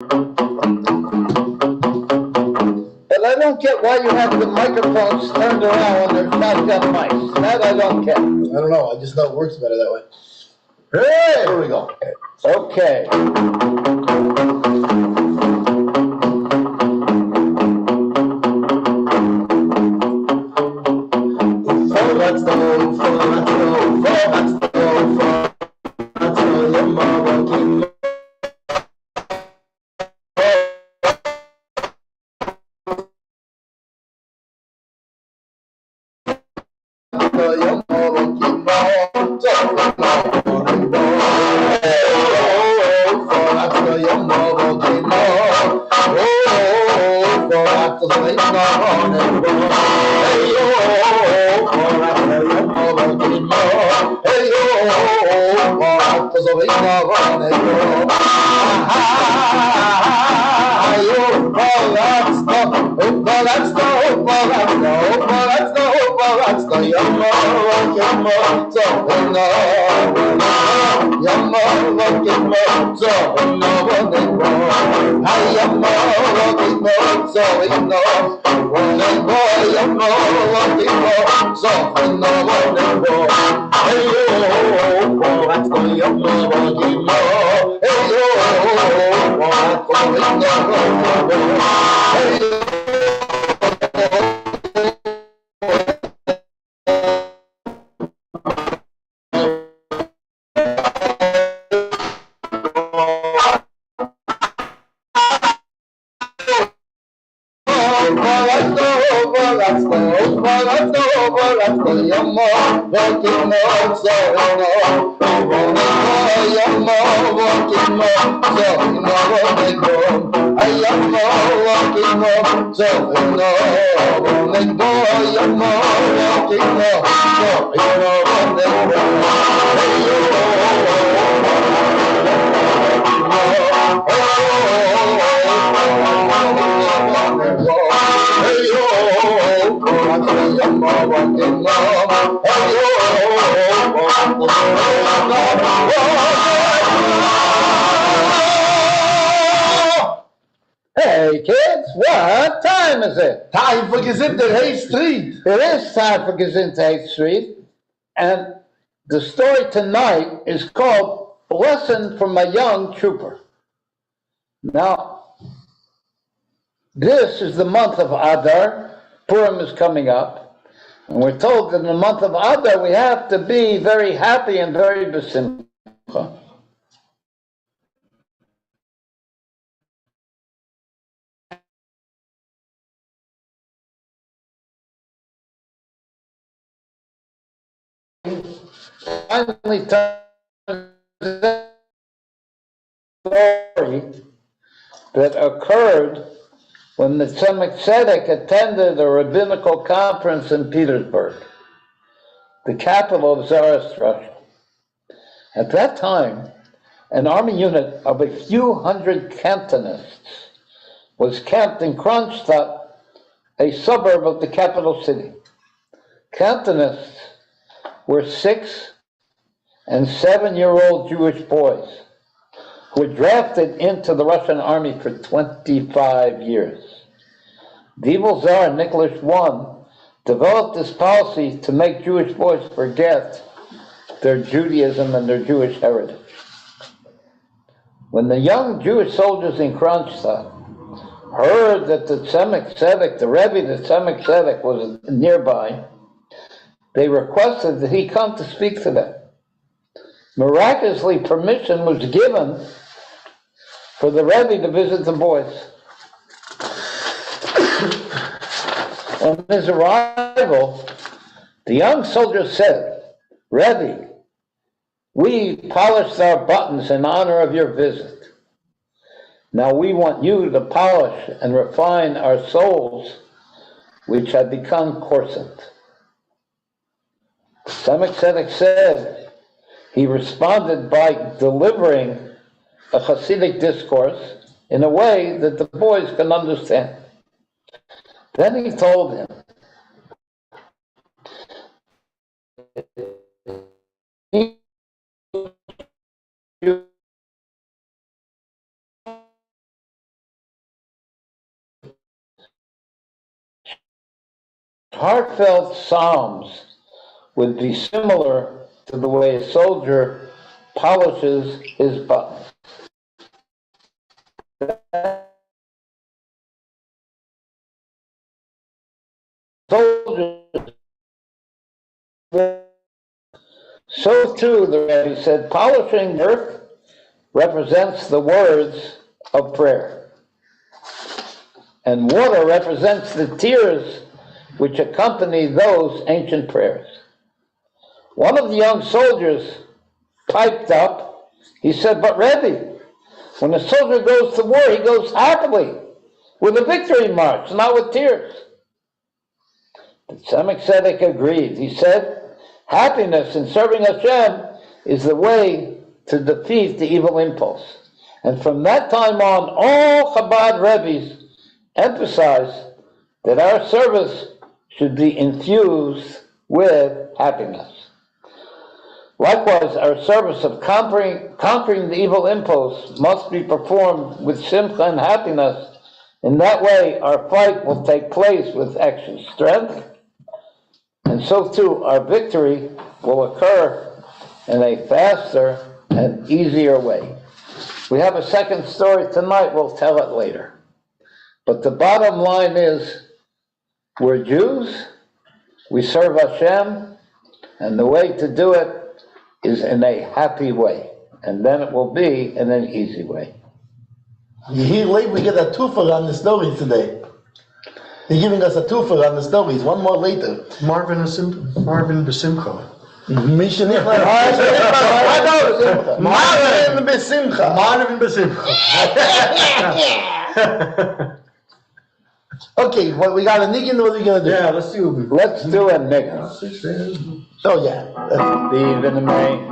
But I don't get why you have the microphones turned around when there's shotgun mics. That I don't get. I don't know. I just know it works better that way. Hey! Here we go. Okay. Hey kids, what time is it? Time for Gezintahait Street. It is time for Gezintahait Street, and the story tonight is called "A Lesson from a Young Trooper." Now, this is the month of Adar. Purim is coming up, and we're told that in the month of Adar we have to be very happy and very besimcha. Finally, story that occurred when the Tzedek attended a rabbinical conference in Petersburg, the capital of Zoroaster. At that time, an army unit of a few hundred Cantonists was camped in Kronstadt, a suburb of the capital city. Cantonists were 6- and 7-year-old Jewish boys who were drafted into the Russian army for 25 years. The evil Tsar Nicholas I developed this policy to make Jewish boys forget their Judaism and their Jewish heritage. When the young Jewish soldiers in Kronstadt heard that the Tzedek, the Rebbe, the Tzedek was nearby, they requested that he come to speak to them. Miraculously, permission was given for the Rebbe to visit the boys. On his arrival, the young soldier said, "Rebbe, we polished our buttons in honor of your visit. Now we want you to polish and refine our souls, which have become coarsened." Tzedek said, he responded by delivering a Hasidic discourse in a way that the boys can understand. Then he told him, heartfelt psalms would be similar to the way a soldier polishes his buttons. Soldiers, so too, the Rebbe said, polishing earth represents the words of prayer. And water represents the tears which accompany those ancient prayers. One of the young soldiers piped up. He said, but Rebbe, when a soldier goes to war, he goes happily, with a victory march, not with tears. The Tzemach Tzedek agreed. He said, happiness in serving Hashem is the way to defeat the evil impulse. And from that time on, all Chabad Rebbe's emphasized that our service should be infused with happiness. Likewise, our service of conquering the evil impulse must be performed with simcha and happiness. In that way, our fight will take place with extra strength, and so too our victory will occur in a faster and easier way. We have a second story tonight, we'll tell it later. But the bottom line is, we're Jews, we serve Hashem, and the way to do it is in a happy way, and then it will be in an easy way. You hear late, we get a twofer on the stories today. They're giving us a twofer on the stories, one more later. Marvin Besimcha. Mission Marvin Besimcha. Marvin Besimcha. Okay, well, we got a niggin, what are we gonna do? Yeah, let's do it. Let's do a nigga. Oh, yeah. Steve in the May.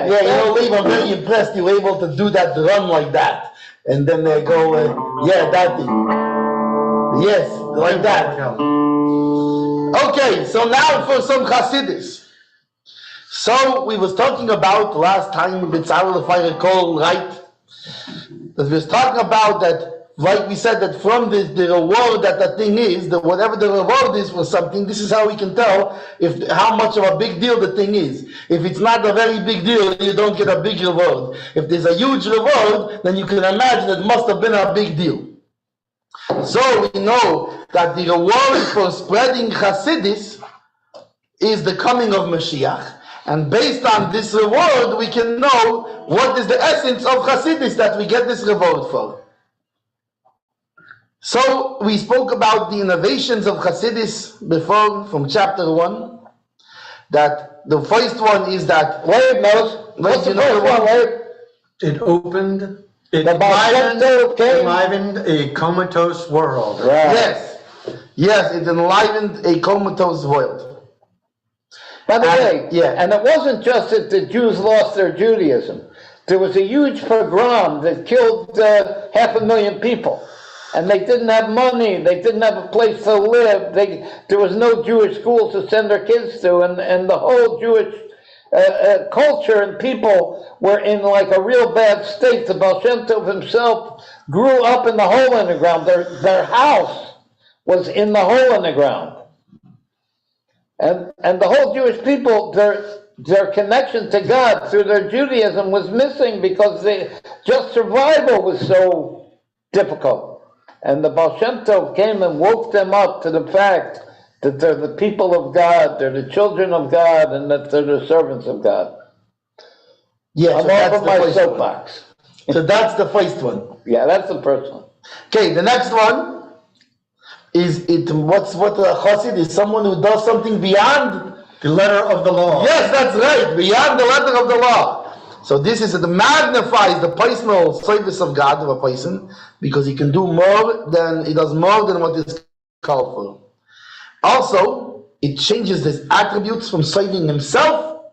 Yeah, Leave, I'm very impressed you were able to do that run like that. And then they go, yeah, that thing. Yes, like that. Okay, so now for some Chassidus. So we was talking about last time, B'Tzalel, if I recall right, that we was talking about that, like we said, that from the reward that the thing is, that whatever the reward is for something, this is how we can tell if how much of a big deal the thing is. If it's not a very big deal, you don't get a big reward. If there's a huge reward, then you can imagine it must have been a big deal. So we know that the reward for spreading Chassidus is the coming of Mashiach. And based on this reward, we can know what is the essence of Chassidus that we get this reward for. So we spoke about the innovations of Chassidus before from chapter 1. That the first one is that Wait, Moses. What's the you know first the one, one? Leib? It opened, it The Baal Shem Tov came. enlivened a comatose world. Right. Yes, it enlivened a comatose world. By the way, yeah. and it wasn't just that the Jews lost their Judaism. There was a huge pogrom that killed 500,000 people. And they didn't have money, they didn't have a place to live, there was no Jewish schools to send their kids to, and the whole Jewish culture and people were in like a real bad state. The Baal Shem Tov himself grew up in the hole in the ground. Their house was in the hole in the ground. And the whole Jewish people, their connection to God through their Judaism was missing because just survival was so difficult. And the Baal Shem Tov came and woke them up to the fact that they're the people of God, they're the children of God, and that they're the servants of God. Yeah, I'm off of my soapbox. So that's the first one. Yeah, that's the first one. Okay, the next one is what a chassid is someone who does something beyond The letter of the law. Yes, that's right, beyond the letter of the law. So this is, it magnifies the personal service of God of a person, because he can do more than, he does more than what is called for. Also, it changes his attributes from serving himself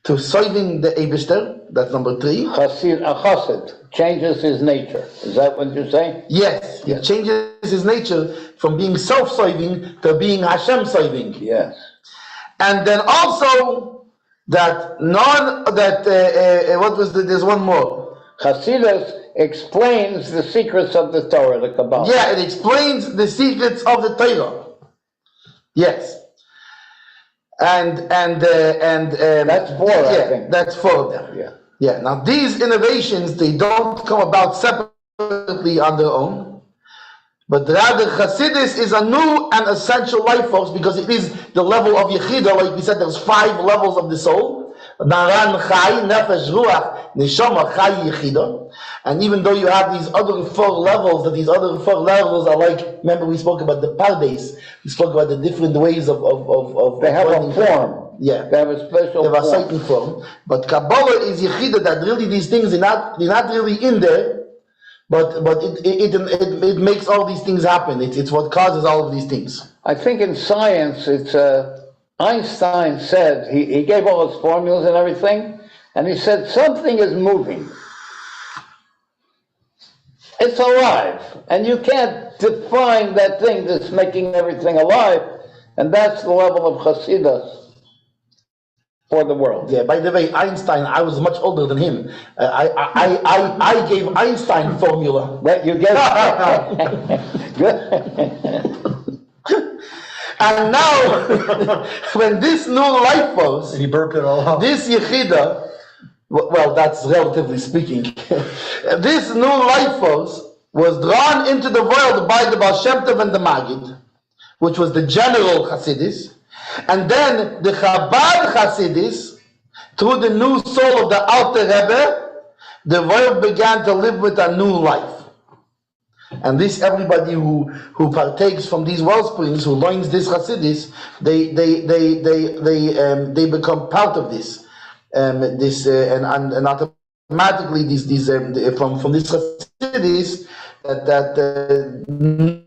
to serving the Eibishter. That's number 3. A chassid changes his nature. Is that what you're saying? Yes, it changes his nature from being self-serving to being Hashem-serving. Yes. And then also that there's one more. Chassidus explains the secrets of the Torah, the Kabbalah. Yeah, it explains the secrets of the Torah. Yes. And that's 4, I think. That's 4 of them. Yeah. Yeah. Now these innovations, they don't come about separately on their own, but rather Chassidus is a new and essential life force, because it is the level of Yechida. Like we said, there's 5 levels of the soul: Naran, Chai, Nefesh, Ruach, Neshama, Chai, Yechida. And even though you have these other 4 levels, that these other 4 levels are like, remember we spoke about the Pardes, we spoke about the different ways of They have a form. Yeah. They have a special They have a form. certain form. But Kabbalah is Yechida, that really these things are not really in there, but it makes all these things happen. It's what causes all of these things. I think in science, it's Einstein said, he gave all his formulas and everything, and he said something is moving. It's alive, and you can't define that thing that's making everything alive, and that's the level of Chassidus for the world. Yeah. By the way, Einstein, I was much older than him. I gave Einstein formula. Right, you get Good. And now, when this new life force, And he burped it all out. this Yechida, well, that's relatively speaking, this new life force was drawn into the world by the Baal Shem Tov and the Maggid, which was the general Chassidus, and then the Chabad Chassidus, through the new soul of the Alter Rebbe, the world began to live with a new life. And this, everybody who partakes from these wellsprings, who learns this Chassidus, they become part of this. And automatically these from this Chassidus that new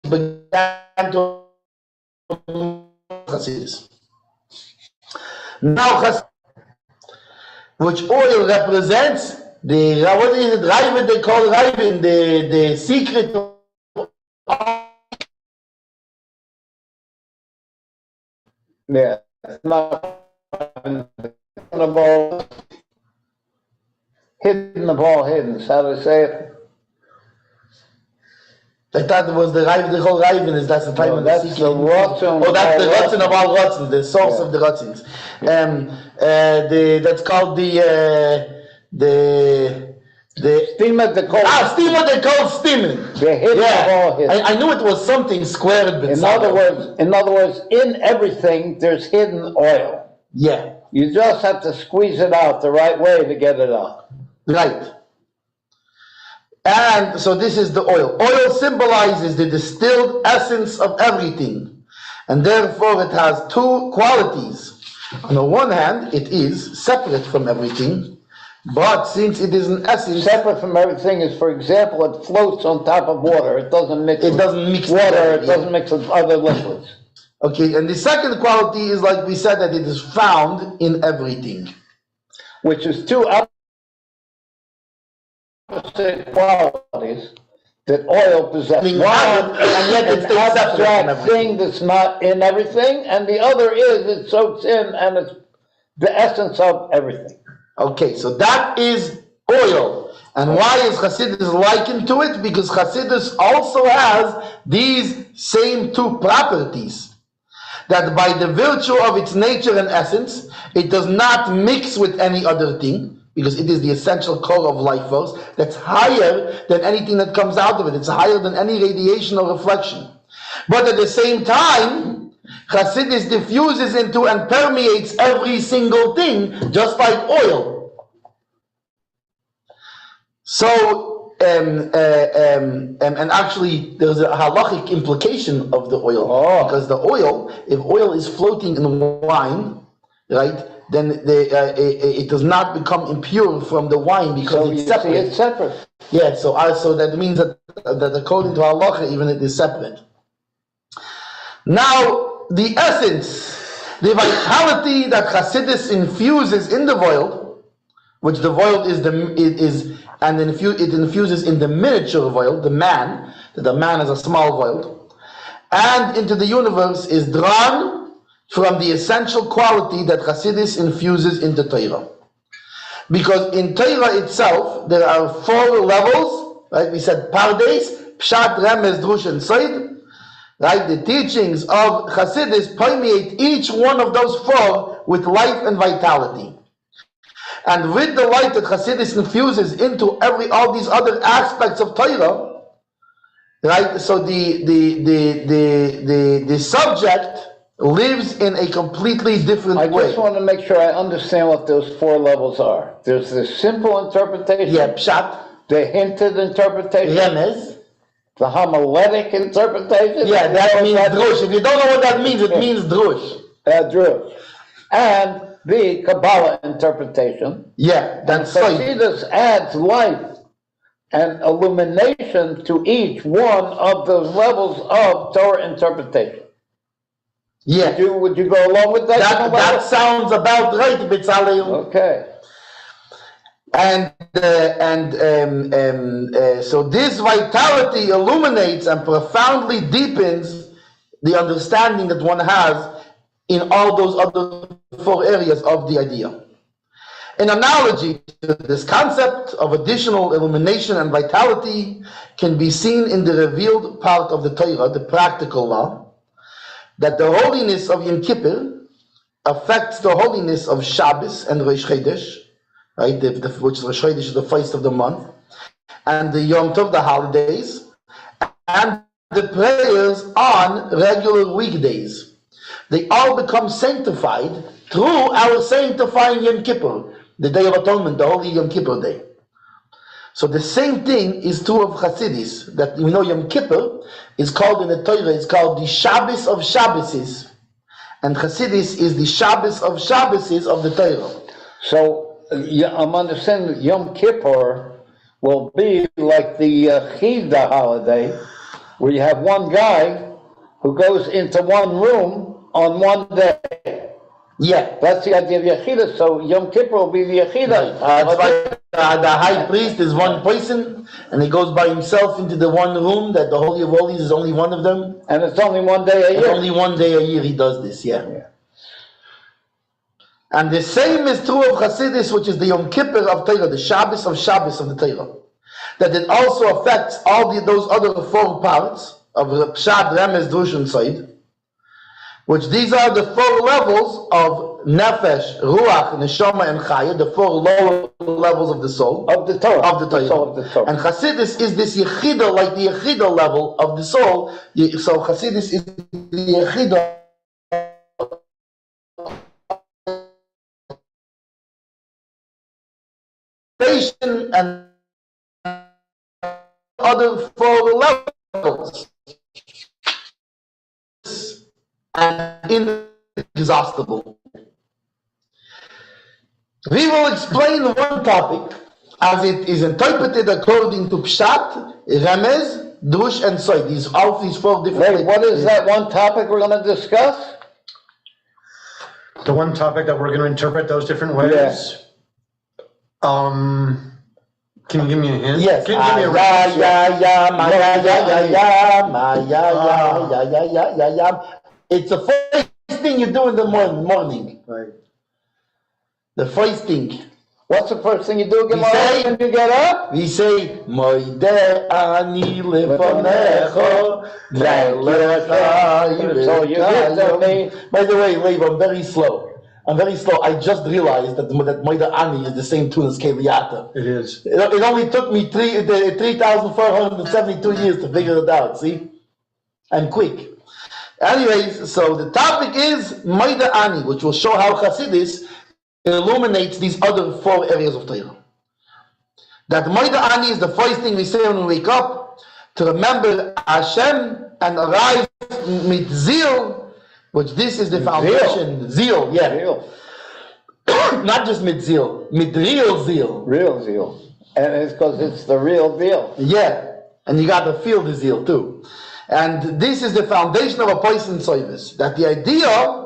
began to Chassidus. Now which oil represents the, what is it, Raven, they call Raven, the secret of Yeah, it's not the ball hidden, how do I say it? I thought it was the Raven, the whole Raven is, that's the time No, of the that's secret. the Ratzon. Oh, that's the of all Ratzon of all Ratzons, the source Yeah. of the Ratzons. That's called the Stima de Kol. Stima, they call Stimen. The hidden of all hidden. I knew it was something squared. In other words, in everything there's hidden oil. Yeah, You just have to squeeze it out the right way to get it out. right. And so this is the oil. Oil symbolizes the distilled essence of everything. And therefore it has two qualities. On the one hand, it is separate from everything, but since it is an essence, Separate from everything is, for example, it floats on top of water. It doesn't mix with together, water. It yeah. doesn't mix with other liquids. Okay, and the second quality is, like we said, that it is found in everything. Which is two opposite qualities that oil possesses. Meaning, One, and yet it's an abstract separate from thing that's not in everything, and the other is it soaks in and it's the essence of everything. Okay, so that is oil. And why is Chassidus likened to it? Because Chassidus also has these same two properties. That by the virtue of its nature and essence, it does not mix with any other thing, because it is the essential core of life force that's higher than anything that comes out of it. It's higher than any radiation or reflection. But at the same time, Chassidus diffuses into and permeates every single thing, just like oil. So, and actually, there's a halachic implication of the oil, because the oil, if oil is floating in wine, right, then it does not become impure from the wine because it's separate. It's separate. Yeah, so that means that according to halacha, even it is separate. Now, the essence, the vitality that Chassidus infuses in the voil, which the voil it infuses in the miniature voil, the man, that the man is a small voil, and into the universe is drawn from the essential quality that Chassidus infuses into Torah. Because in Torah itself, there are 4 levels, right? We said Pardes, Pshat, Remez, Drush, and Soid. Right? The teachings of Chassidus permeate each one of those 4 with life and vitality. And with the light that Chassidus infuses into all these other aspects of Torah, right? So the subject lives in a completely different way. I just want to make sure I understand what those 4 levels are. There's the simple interpretation. Yeah, Pshat. The hinted interpretation. Remez. The homiletic interpretation. Yeah, that means drush. If you don't know what that means, it means drush. Drush. And the Kabbalah interpretation. Yeah, that's right. Chassidus adds life and illumination to each one of those levels of Torah interpretation. Yeah. Would you go along with that? That sounds about right, Bitzalel. Okay. So this vitality illuminates and profoundly deepens the understanding that one has in all those other 4 areas of the idea. An analogy to this concept of additional illumination and vitality can be seen in the revealed part of the Torah, the practical law, that the holiness of Yom Kippur affects the holiness of Shabbos and Rosh Chodesh, right? Which Rosh Chodesh is the first of the month, and the Yom Tov, the holidays, and the prayers on regular weekdays. They all become sanctified through our sanctifying Yom Kippur, the Day of Atonement, the Holy Yom Kippur Day. So the same thing is true of Chassidus, that you know Yom Kippur is called in the Torah, it's called the Shabbos of Shabbases. And Chassidus is the Shabbos of Shabbases of the Torah. So I'm understanding that Yom Kippur will be like the Chida holiday, where you have one guy who goes into one room on one day. Yeah. That's the idea of Yechida. So Yom Kippur will be the Yechida. That's right. The high priest is one person, and he goes by himself into the one room, that the Holy of Holies is only one of them. And it's only one day a year. And only one day a year he does this, yeah. And the same is true of Chassidus, which is the Yom Kippur of Torah, the Shabbos of the Torah. That it also affects all those other 4 parts of Pshat, Remez, Drush, and Soid, which these are the 4 levels of Nefesh, Ruach, Neshama, and Chaya, the 4 lower levels of the soul. Of the Torah. Of the Torah. The soul of the Torah. And Chassidus is this Yechida, like the Yechida level of the soul. So Chassidus is the Yechida and other 4 levels. And inexhaustible. We will explain one topic as it is interpreted according to Pshat, Remez, Drush, and Soy. All these 4 different. Wait, what is that one topic we're going to discuss? The one topic that we're going to interpret those different ways. Can you give me a hint? Yes. Can you give me a reference? It's the first thing you do in the morning. Right. The first thing. What's the first thing you do We say- when you get up? We say, Moide ani lefanecho, So you give to me. By the way, Leib, I'm very slow. I just realized that Moide ani is the same tune as Keliata. It is. It only took me 3,472 years to figure it out, see? I'm quick. Anyways, so the topic is Moide ani, which will show how Chassidus illuminates these other 4 areas of Torah. That Moide ani is the first thing we say when we wake up, to remember Hashem and arise mit zeal, which this is the foundation. Zeal, yeah. Real. Not just mit zeal, mit real zeal. Real zeal. And it's because it's the real deal. Yeah, and you got to feel the zeal too. And this is the foundation of a person's service. That the idea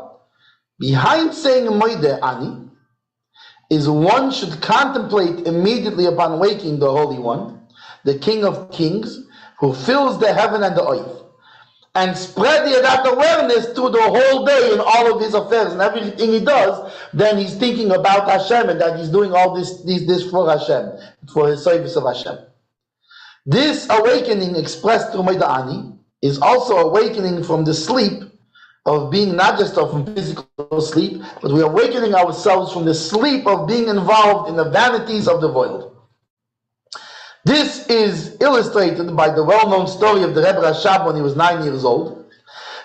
behind saying Moide ani is one should contemplate immediately upon waking the Holy One, the King of Kings, who fills the heaven and the earth, and spread that awareness through the whole day in all of his affairs and everything he does. Then he's thinking about Hashem and that he's doing all this for Hashem, for his service of Hashem. This awakening expressed through Moide ani is also awakening from the sleep of being not just from physical sleep, but we are awakening ourselves from the sleep of being involved in the vanities of the world. This is illustrated by the well-known story of the Rebbe Rashab when he was 9 years old,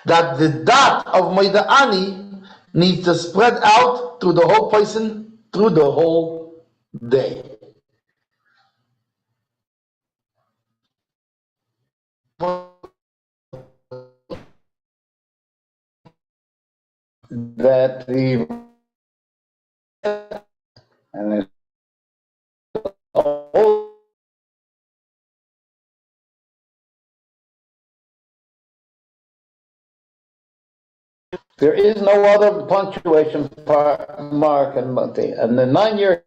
that the dot of Moide ani needs to spread out through the whole person, through the whole day. That the and it's there is no other punctuation mark and the 9-year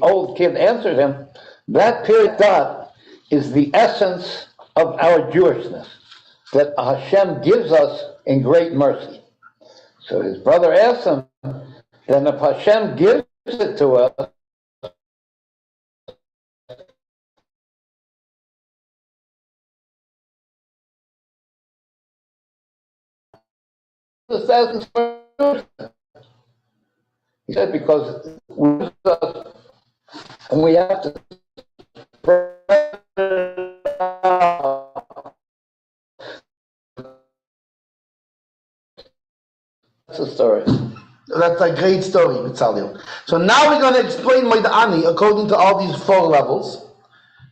old kid answered him, that period dot is the essence of our Jewishness that Hashem gives us in great mercy. So his brother asked him, then if Hashem gives it to us, he said, because we have to that's the story. That's a great story, Mitzalio. So now we're going to explain Moide ani according to all these 4 levels.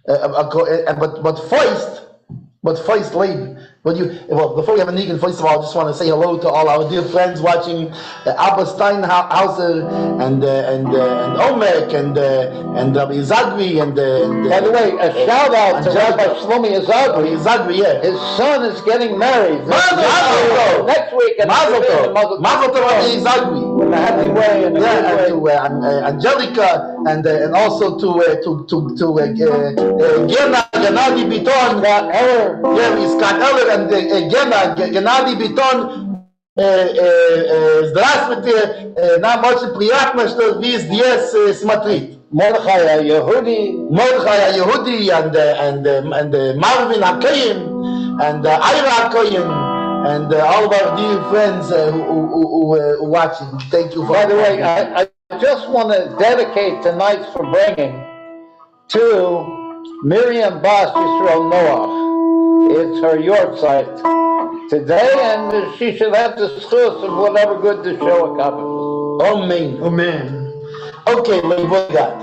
But first, Leib, before we have a Negan, first of all, I just want to say hello to all our dear friends watching, Abba Steinhauser and Omek and Rabbi Zagri and by the way, a shout out to Rabbi Shlomi Zagri, yeah. His son is getting married next week. Mazel Tov, Rabbi Zagri. In a happy way. And to Angelica and also to Gennady Biton, Scott Eller and Gennady Biton. Здравствуйте, нам очень приятно, что вы здесь смотрите. Mordechai Yehudi and Marvin HaKoyen and Ira HaKoyen and all of our dear friends who are watching. Thank you for. By the way, I just want to dedicate tonight's bringing to Miriam Bas Yisrael Noach. It's her yortzeit today, and she should have the schus of whatever good the show accomplishes. Amen. Amen. Okay, what you got?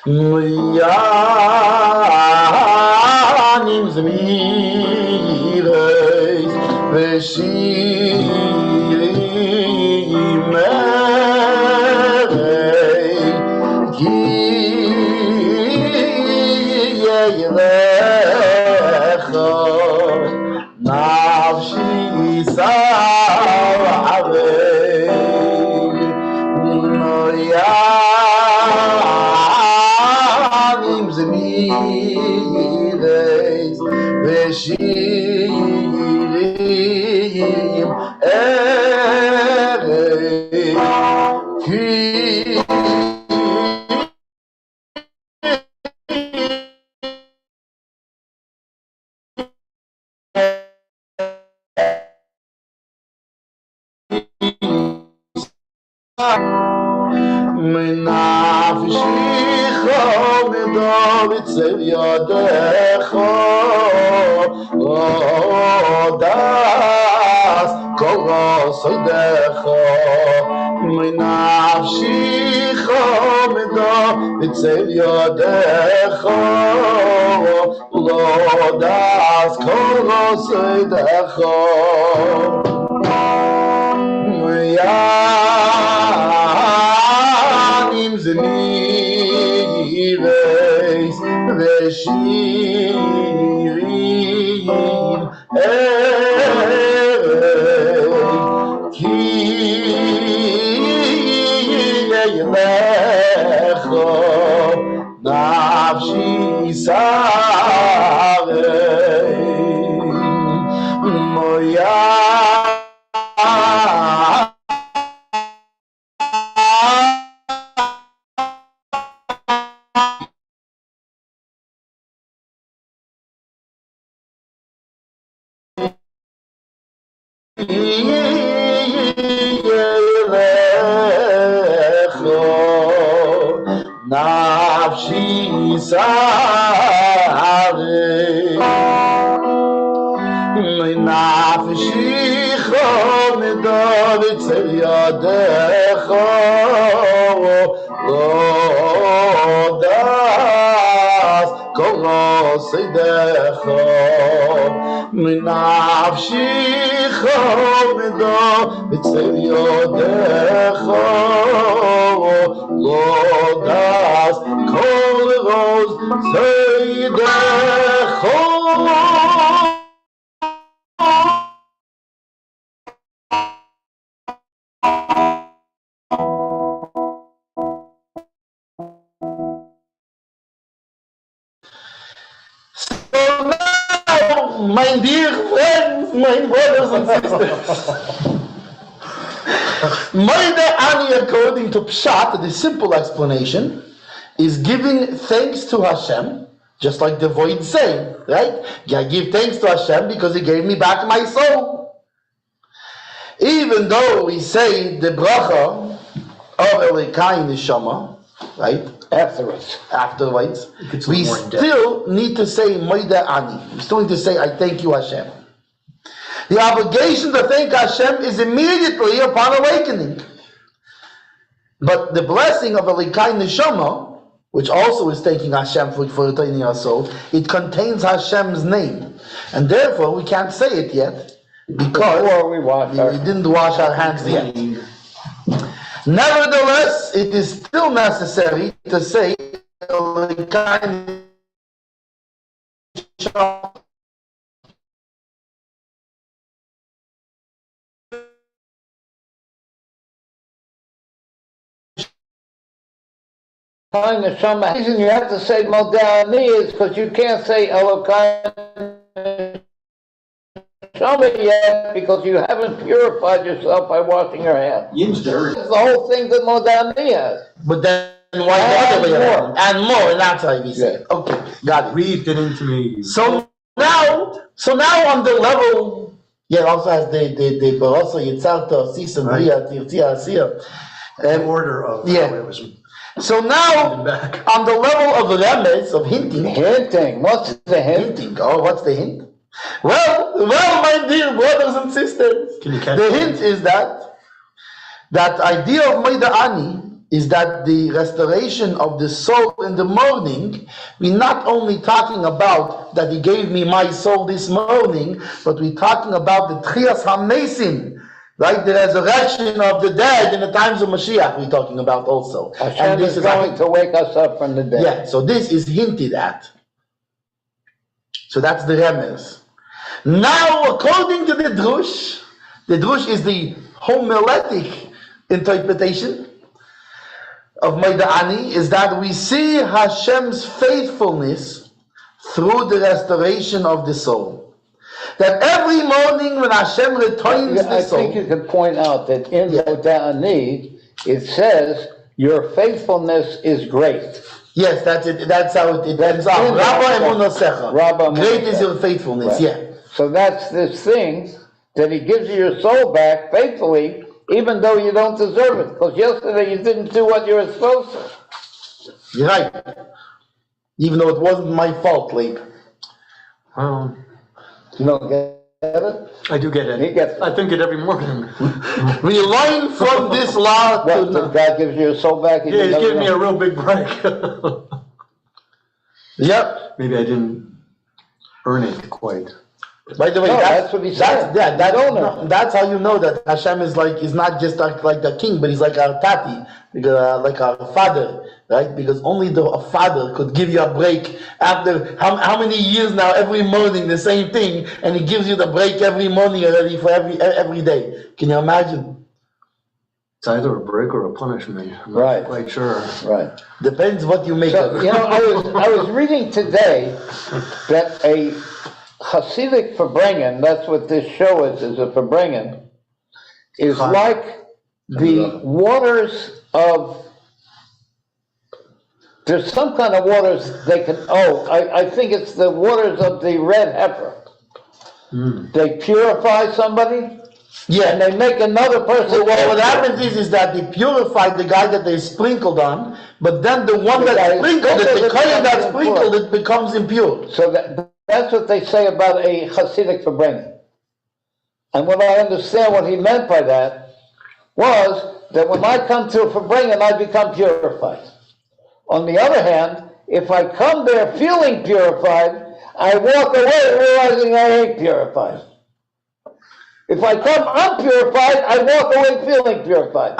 Yanim zmireis v'shirim merei ki yelecha nafshi sararei Yanim zmireis v'shirim erei ki Menafshicha medavitzel yadecha Odas kol soidecha Menafshicha medavitzel yadecha Odas kol soidecha Yanim zmireis v'shirim erei ki yelecha nafshi sarei moya Nafshi sarei Nafshicha medavitzel yadecha Odas kol seidecha Nafshicha medavitzel yadecha Odas kol seidecha My dear friends, my brothers and sisters, Moide Ani, according to Pshat, the simple explanation, is giving thanks to Hashem, just like the void say, right? I give thanks to Hashem because He gave me back my soul. Even though we say the bracha of Elikai Neshama, right? Afterwards, we still need to say Moide Ani. We still need to say, I thank you, Hashem. The obligation to thank Hashem is immediately upon awakening. But the blessing of Elikai Neshama, which also is thanking Hashem for retaining our soul, it contains Hashem's name. And therefore we can't say it yet because we didn't wash our hands yet. Nevertheless, it is still necessary to say Elikai Neshama. The reason you have to say Modani is because you can't say Elokai Neshama yet because you haven't purified yourself by washing your hands. That's the whole thing that Modani has. But then why the other way around? And more, and that's how we say it. Okay, got it. Breathe it into me. So now on the level, also has the Barasa Yitzarta Sisa Maria Tirtia Asir. Order of how it was. So now, on the level of remez, of hinting. What's the hint? Oh, what's the hint? Well, my dear brothers and sisters, the hint is that idea of Moide Ani is that the restoration of the soul in the morning, we're not only talking about that he gave me my soul this morning, but we're talking about the Tchias HaMesim, right? The resurrection of the dead in the times of Mashiach we're talking about also. Hashem And this is going to wake us up from the dead. Yeah, so this is hinted at. So that's the remez. Now, according to the Drush is the homiletic interpretation of Maida'ani, is that we see Hashem's faithfulness through the restoration of the soul. That every morning when Hashem returns the soul... I think you could point out that in Maida'ani, it says, your faithfulness is great. Yes, that's it. That's how it ends up. Rabba emunasecha. Great is your faithfulness, right. Yeah. So that's this thing that he gives you your soul back faithfully, even though you don't deserve it. Because yesterday you didn't do what you were supposed to. You're right. Even though it wasn't my fault, Leib. You don't get it? I do get it. He gets it. I think it every morning. We learn from this law to... God gives you your soul back? Yeah, he's giving me a real big break. Yep. Maybe I didn't earn it quite. By the way, that's what he said. That's how you know that Hashem is not just like the king, but he's like our tati, like our father, right? Because only a father could give you a break after how many years now, every morning the same thing, and he gives you the break every morning already for every day. Can you imagine? It's either a break or a punishment. I'm not quite sure. Right. Depends what you make of it. You know, I was reading today that a Hasidic Farbrengen, that's what this show is a Farbrengen, is like the waters of, there's some kind of waters they can, I think it's the waters of the red heifer. They purify somebody, and they make another person. Well, what happens is that they purified the guy that they sprinkled on, but then the one that sprinkled it, the kohen that sprinkled it becomes impure. So that's what they say about a Hasidic Farbrengen. And what I understand what he meant by that was that when I come to a Farbrengen, I become purified. On the other hand, if I come there feeling purified, I walk away realizing I ain't purified. If I come unpurified, I walk away feeling purified.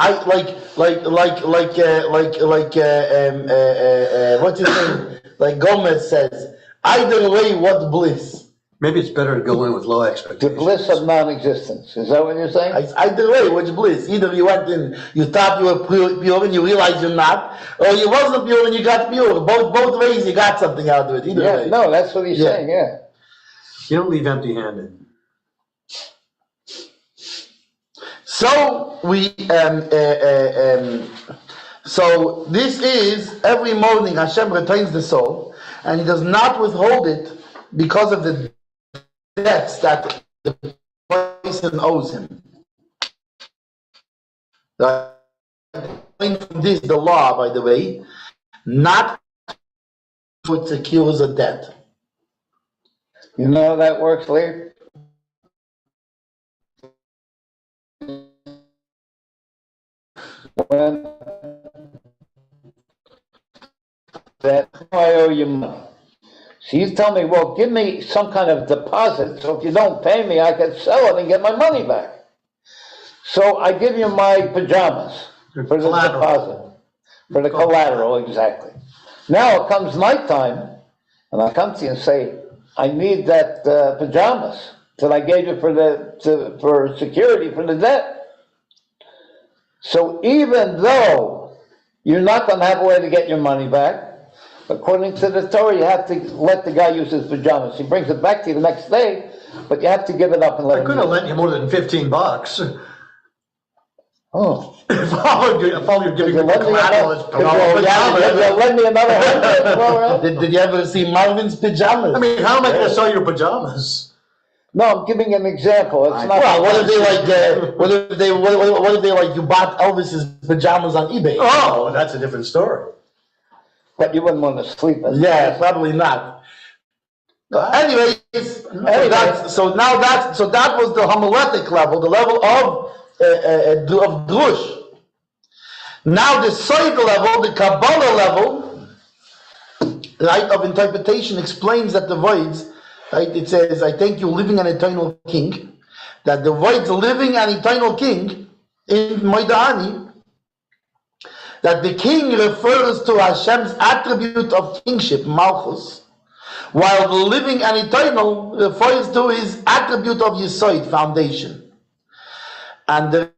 What's his name? Like Gomez says, either way, what bliss. Maybe it's better to go in with low expectations. The bliss of non-existence. Is that what you're saying? Either way, which bliss? Either you went in, you thought you were pure and you realized you're not, or you wasn't pure and you got pure. Both ways you got something out of it. Either way. No, that's what he's saying, You don't leave empty-handed. So so this is every morning Hashem retains the soul, and he does not withhold it because of the debts that the person owes him. This is the law, by the way, not what secures a debt. You know how that works, Lee? When that I owe you money. So you tell me, well, give me some kind of deposit, so if you don't pay me, I can sell it and get my money back. So I give you my pajamas for the deposit, for the collateral, exactly. Now it comes nighttime, and I come to you and say, I need that pajamas that I gave you for security for the debt. So even though you're not going to have a way to get your money back, according to the Torah, you have to let the guy use his pajamas. He brings it back to you the next day, but you have to give it up and let him. I could have lent you more than $15. Oh. If all you're giving me collateral is lend me another $100. Did you ever see Marvin's pajamas? I mean, how am I going to sell your pajamas? No, I'm giving an example. It's not. Well, what if they like? What if they like? You bought Elvis's pajamas on eBay? Oh, that's a different story. But you wouldn't want to sleep. Yeah, probably not. Anyways, so that was the homiletic level, the level of drush. Now the Soid level, the Kabbalah level, right, of interpretation explains that the voids, right, it says, I thank you, living and eternal king, that the voids living and eternal king in Moidani, that the king refers to Hashem's attribute of kingship, Malchus, while the living and eternal refers to his attribute of Yesod, foundation. And the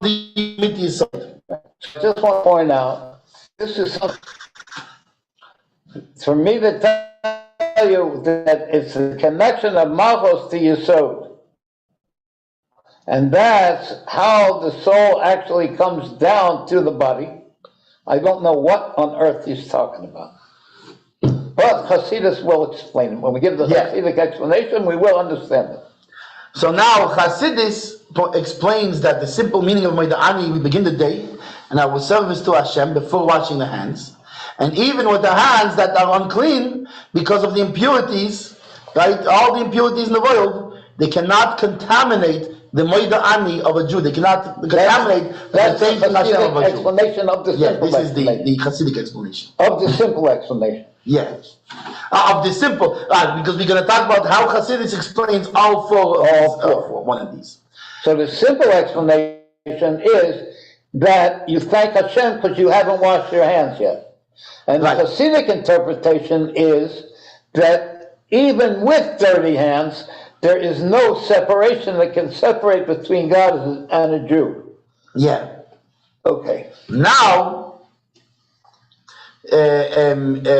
Yesod. I just want to point out, this is something for me to tell you that it's the connection of Malchus to Yesod. And that's how the soul actually comes down to the body. I don't know what on earth he's talking about. But Chassidus will explain it. When we give the Chassidic explanation, we will understand it. So now Chassidus explains that the simple meaning of Moidani, we begin the day and our service to Hashem before washing the hands. And even with the hands that are unclean because of the impurities, right? All the impurities in the world, they cannot contaminate the Moidani of a Jew. They cannot contaminate that's the the Chassidic explanation of the simple this is explanation. the Chassidic explanation. Of the simple explanation. Yeah. Of the simple, because we're going to talk about how Chassidus explains all four, one of these. So the simple explanation is that you thank Hashem because you haven't washed your hands yet. And the Hasidic interpretation is that even with dirty hands, there is no separation that can separate between God and a Jew. Yeah. Okay. Now, this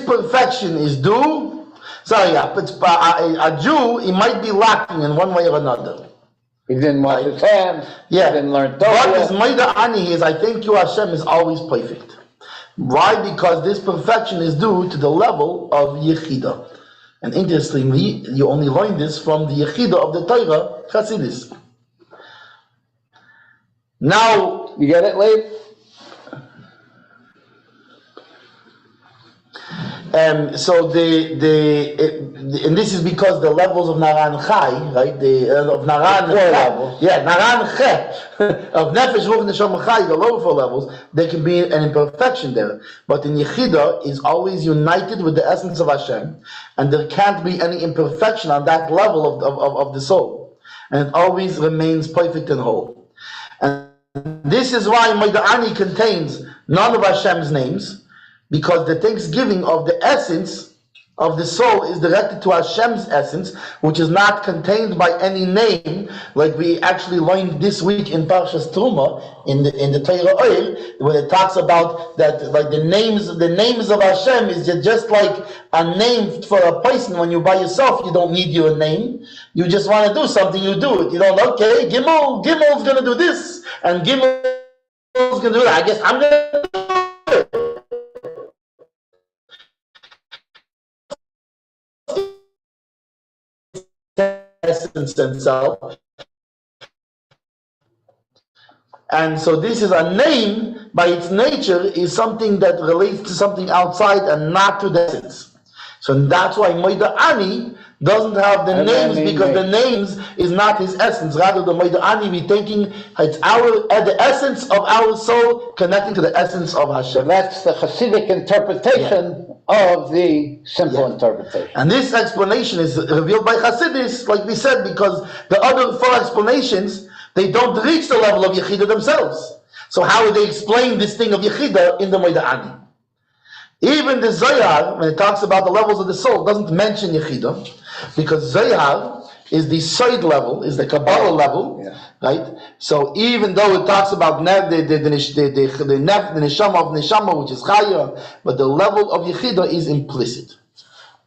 perfection is due. Sorry, a Jew, he might be lacking in one way or another. He didn't wash his hands. Yeah. He didn't learn But Torah. his Maida Ani is, I thank you, Hashem, is always perfect. Why? Because this perfection is due to the level of Yechida. And interestingly, you only learn this from the Yechida of the Torah, Chassidus. Now, You get it, Leib? So and this is because the levels of Naran Chai, right? Of Naran four levels. Yeah, Naran Chai of Nefesh Ruch Neshama Chai, the lower four levels, there can be an imperfection there. But in Yechida is always united with the essence of Hashem, and there can't be any imperfection on that level of the soul, and it always remains perfect and whole. And this is why Moidani contains none of Hashem's names. Because the thanksgiving of the essence of the soul is directed to Hashem's essence, which is not contained by any name, like we actually learned this week in Parshas Terumah in the Torah Oil, when it talks about that, like the names of Hashem is just like a name for a person. When you by yourself, you don't need your name. You just want to do something, you do it. You don't, okay, Gimel's going to do this, and Gimel's going to do that. I guess I'm going to do it. Essence and self. And so this is a name by its nature is something that relates to something outside and not to the essence. So that's why Moida Ani doesn't have the names, because the names is not his essence. Rather, the Moida Ani we thinking it's the essence of our soul connecting to the essence of Hashem. That's the Hasidic interpretation of the simple interpretation. And this explanation is revealed by Chassidus, like we said, because the other four explanations, they don't reach the level of Yechida themselves. So how would they explain this thing of Yechida in the Moida Ani? Even the Zohar, when it talks about the levels of the soul, doesn't mention Yechida, because Zohar is the Soid level, is the Kabbalah level, right? So even though it talks about the Neshama of Neshama, which is Chaya, but the level of Yechida is implicit.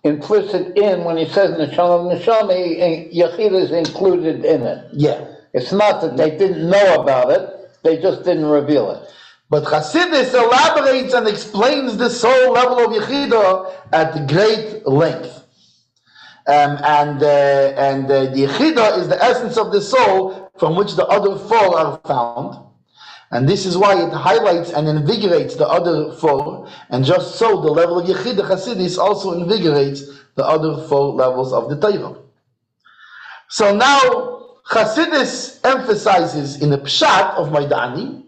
Implicit in, when he says Neshama of Neshama, Yechida is included in it. Yeah. It's not that they didn't know about it, they just didn't reveal it. But Chassidus elaborates and explains the soul level of Yechida at great length. And the Yechida is the essence of the soul from which the other four are found. And this is why it highlights and invigorates the other four. And just so, the level of Yechida Chassidus also invigorates the other 4 levels of the Torah. So now Chassidus emphasizes in the Pshat of Maidani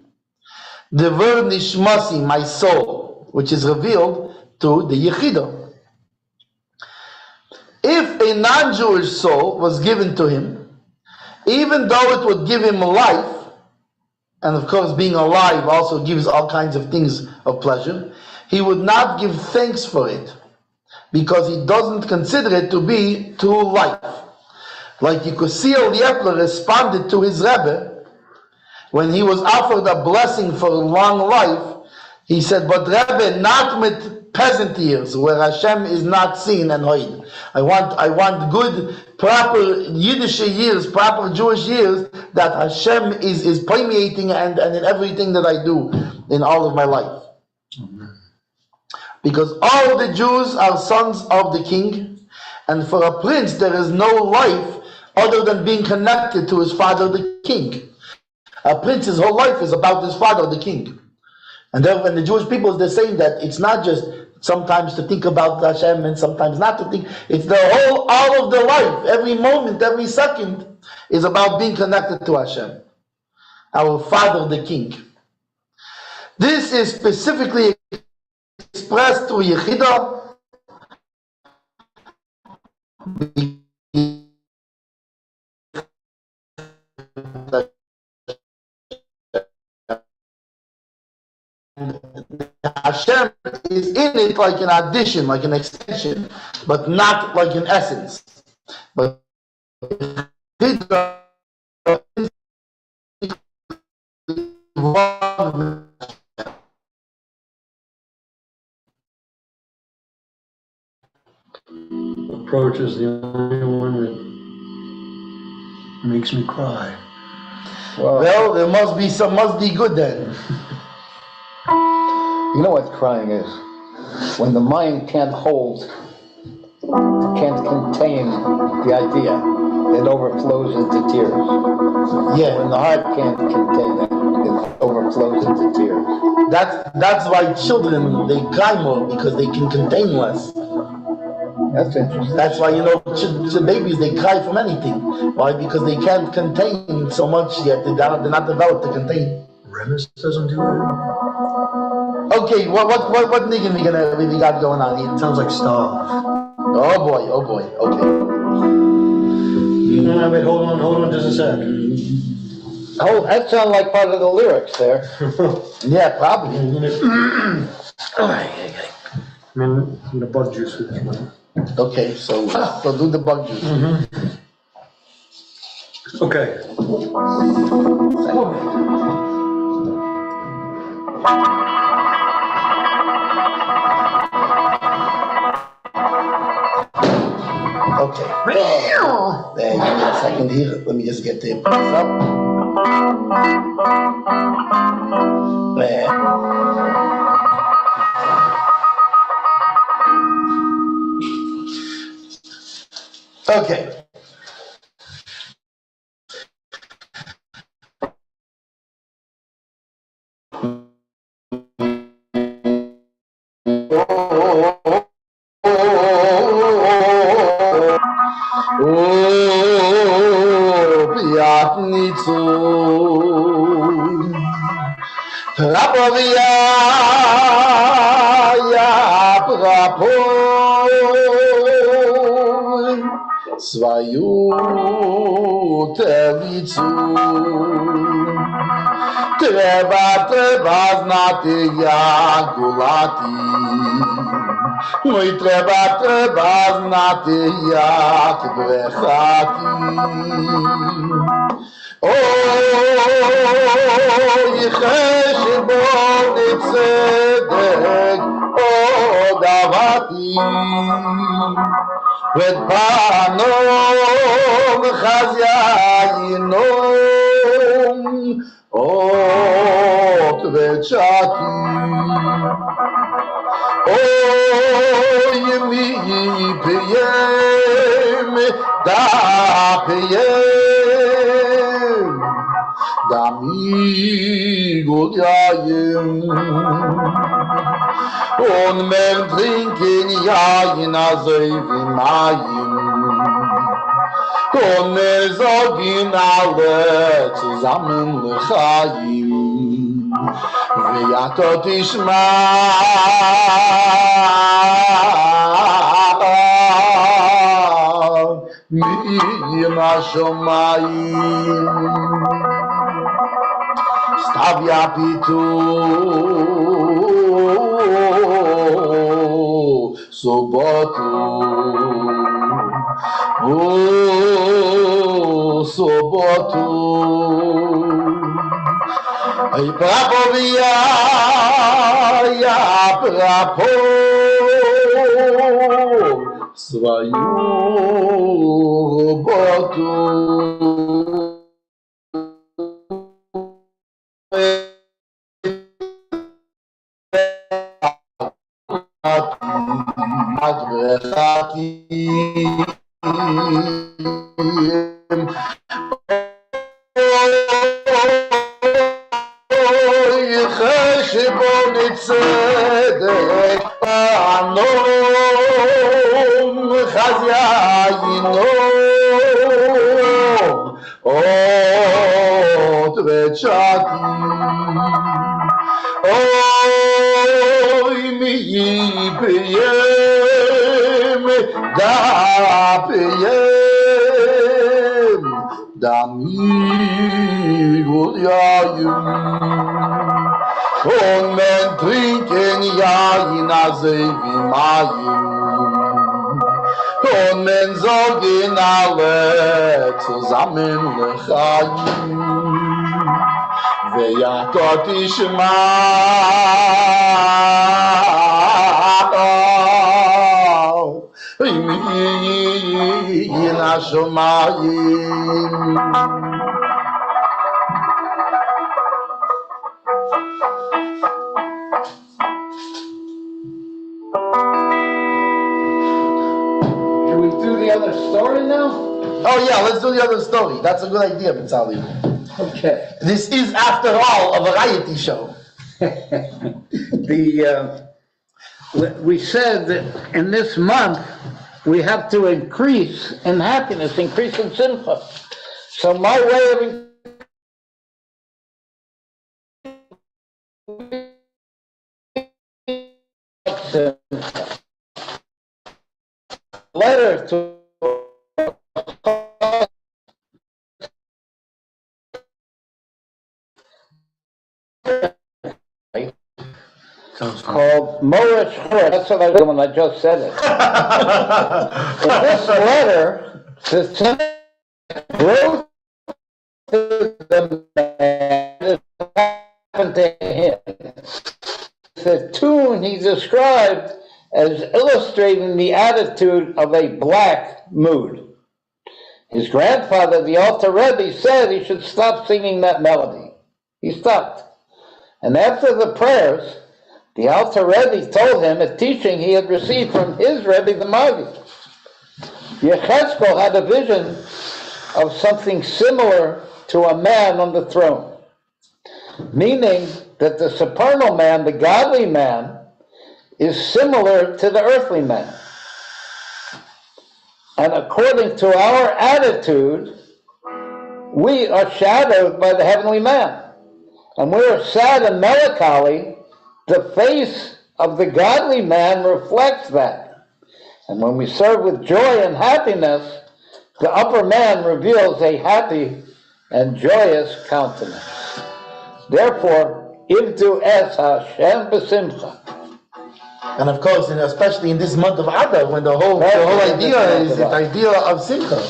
the word Nishmasi, my soul, which is revealed to the Yechidah. If a non-Jewish soul was given to him, even though it would give him life, and of course being alive also gives all kinds of things of pleasure, he would not give thanks for it, because he doesn't consider it to be true life. Like Yekusiel Yepler responded to his Rebbe when he was offered a blessing for a long life. He said, but Rebbe, not with peasant years where Hashem is not seen and heard. I want good, proper Yiddish years, proper Jewish years that Hashem is permeating and in everything that I do in all of my life. Because all the Jews are sons of the king, and for a prince there is no life other than being connected to his father the king. A prince's whole life is about his father the king. And then when the Jewish people, they're saying that it's not just sometimes to think about Hashem and sometimes not to think, it's all of their life, every moment, every second is about being connected to Hashem, our father the king. This is specifically expressed through Yechidah, Hashem is in it like an addition, like an extension, but not like an essence. But Approach is the only one that makes me cry. well, there must be good then. You know what crying is? When the mind can't hold, can't contain the idea, it overflows into tears. Yeah, When the heart can't contain it, it overflows into tears. that's why children, they cry more, because they can contain less. That's interesting. That's why, babies, they cry from anything. Why? Because they can't contain so much yet. They're not developed to contain. Remus doesn't do it. Okay, what niggin we got going on here? It sounds like Stav. Oh boy, okay. No, wait, hold on just a sec. Oh, that sounds like part of the lyrics there. Yeah, probably. I'm gonna bug juice with this one. Okay, so do the bug juice. Okay. Okay. There, give me a second here. Let me just get the price up. There. Okay. Свою телицю треба знати, як гулати. Ну і треба знати, як брехати. Ой, хешбон цедек давати. With panom chazyayinom ot vechati. Oy mi peyem da peyem da mi golyayim. Und wir trinken yayin azoy v'mayim. Und wir sagen alle zusammen l'chaim. V'yatot ishma min hashomayim. Stav yapitu sobotu. Sobotu. Ay prapovia ya prapo свою работу. חשבון צדק פענום חזיינום עוד וצ'קים אוי מי ביים דה ביים דמי גוליין und men trinken Jain azay v'mayim und men sagen alle zusammen l'chaim v'yatot ishma min hashomayim. The other story now? Oh yeah, let's do the other story. That's a good idea, Bitzali. Okay. This is, after all, a variety show. We said that in this month we have to increase in happiness, increase in simcha. So my way of letter to called Morish Hur. That's what I did when I just said it. In this letter, the growth of the man happened to him. The tune he described as illustrating the attitude of a black mood. His grandfather, the Alter Rebbe, said he should stop singing that melody. He stopped. And after the prayers, the Alter Rebbe told him a teaching he had received from his Rebbe, the Magi. Yechezkel had a vision of something similar to a man on the throne, meaning that the supernal man, the godly man, is similar to the earthly man. And according to our attitude, we are shadowed by the heavenly man. And we are sad and melancholy. The face of the godly man reflects that. And when we serve with joy and happiness, the upper man reveals a happy and joyous countenance. Therefore, Ivdu es Hashem b'simcha. And of course, and especially in this month of Adar, when the whole idea is the idea of simcha.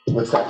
What's that?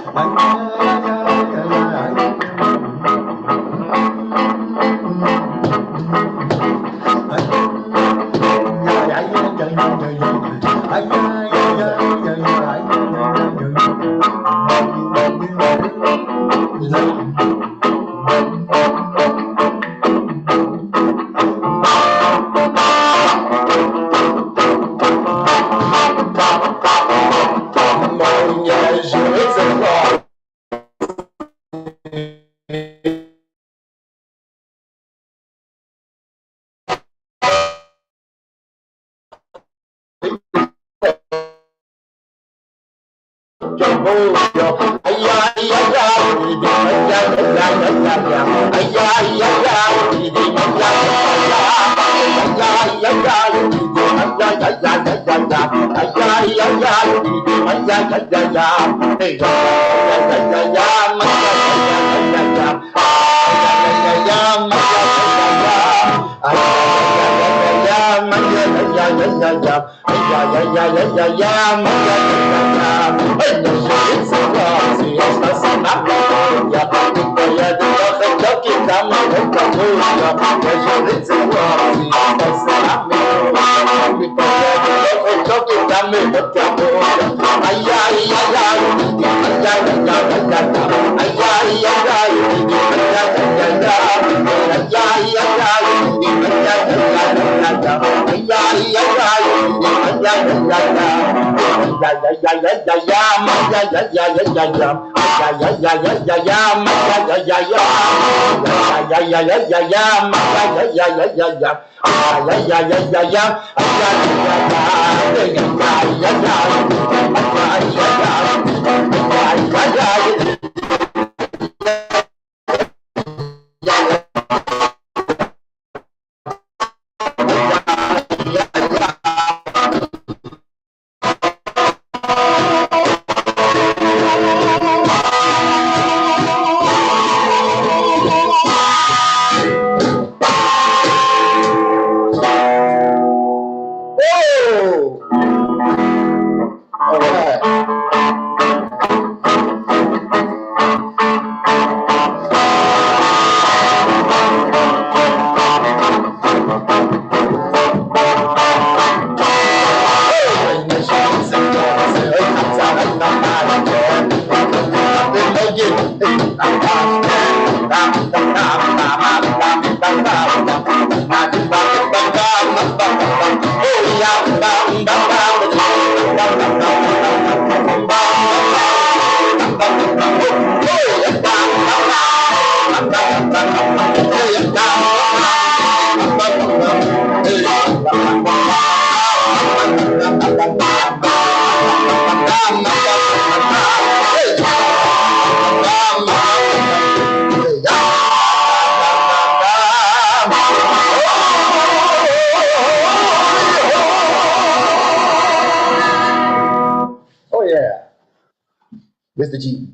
Where's the G?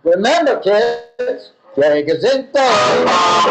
Remember, kids, Gezintahait.